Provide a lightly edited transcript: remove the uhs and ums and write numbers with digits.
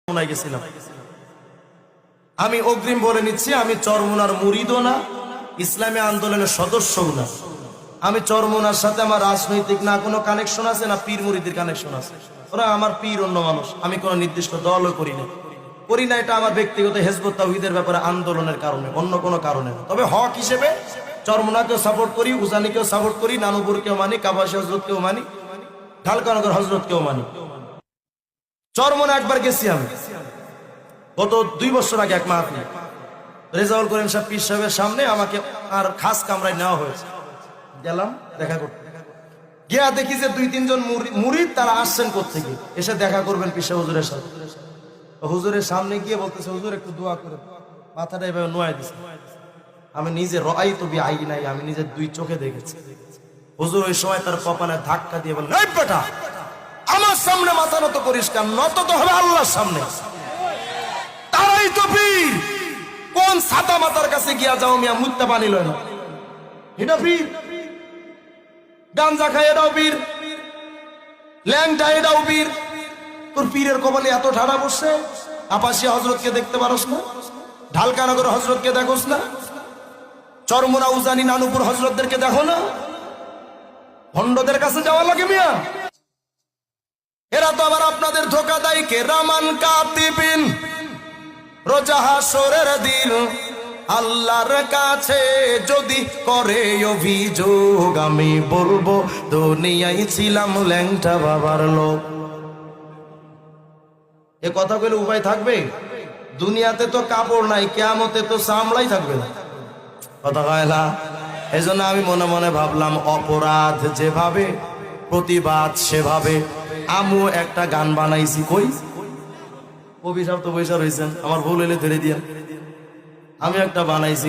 চরমোনায় গেছিলাম। আমি অগ্রিম বলে নিচ্ছি, আমি চরমোনার মুরিদও না, ইসলামী আন্দোলনের সদস্যও না। আমি চরমোনার সাথে আমার রাজনৈতিক না কোনো কানেকশন আছে, না পীর মুরিদের কানেকশন আছে। ওরা আমার পীর অন্য মানুষ, আমি কোনো নির্দিষ্ট দলও করি না। এটা আমার ব্যক্তিগত হিজবুত তাওহীদের ব্যাপারে আন্দোলনের কারণে, অন্য কোনো কারণে না। তবে হক হিসেবে চরমোনাকেও সাপোর্ট করি, উজানিকেও সাপোর্ট করি, নানুপুরকেও মানি, কাবাসী হজরতকেও মানি, ঢালকানগর হজরতকেও মানি। চরমোনা একবার গেছি আমি, গত 2 বছর আগে, এক মাহফিল রেজাউল করিম সাহেব পীর সাহেবের সামনে আমাকে আর খাস কামরায় নেওয়া হয়েছে। গেলাম দেখা করতে, গিয়া দেখি যে 2-3 জন মুরিদ তারা আসছেন কোত্থেকে, এসে দেখা করবেন পীর সাহেব হুজুরের সাথে। হুজুরের সামনে গিয়ে বলতেছে, হুজুর একটু দোয়া করে, মাথাটা এভাবে নোয়াই দিছে। আমি নিজে রাআইতু বিআইনাই, আমি নিজে 2 চোখে দেখেছি। হুজুর ওই সময় তার কপালে ধাক্কা দিয়ে বললেন, এই বেটা, আমার সামনে মাথা নত করিস কেন? নত তো হবে আল্লাহর সামনে। তারাই তো পীর। কোন ছাতা মাতার কাছে গিয়া যাও মিয়া, মুত্তা পানি লয় না, এটা পীর। গাঞ্জা খায় এটাও পীর, ল্যাংটা এটাও পীর। তোর পীরের কপালে এত ঠাড়া বসছে, আপাসী হজরতকে দেখতে পারস না, ঢালকানগর হজরতকে দেখোস না, চরমোনা উজানি নানুপুর হজরতদেরকে দেখো না? ভণ্ডদের কাছে যাওয়া লাগে মিয়া। এরা তো আবার আপনাদের ধোকা দেয়, কেরামান কাতিবিন, রোজা হাসরের দিন আল্লাহর কাছে যদি করে অভিযোগ, আমি বলবো দুনিয়ায় ছিলাম ল্যাংটা বাবার লোক। এ কথা বলে উপায় থাকবে? দুনিয়াতে তো কাপড় নাই, কিয়ামতে তো চামড়াই থাকবে না। কথা কয় না? এই জন্য আমি মনে মনে ভাবলাম, অপরাধ যেভাবে প্রতিবাদ সেভাবে। আমু একটা গান বানাইছি, কই কবি সাহেব তো বৈশা রয়েছেন, আমার ভুল হলে ধরে দিয়ে আমি একটা বানাইছি।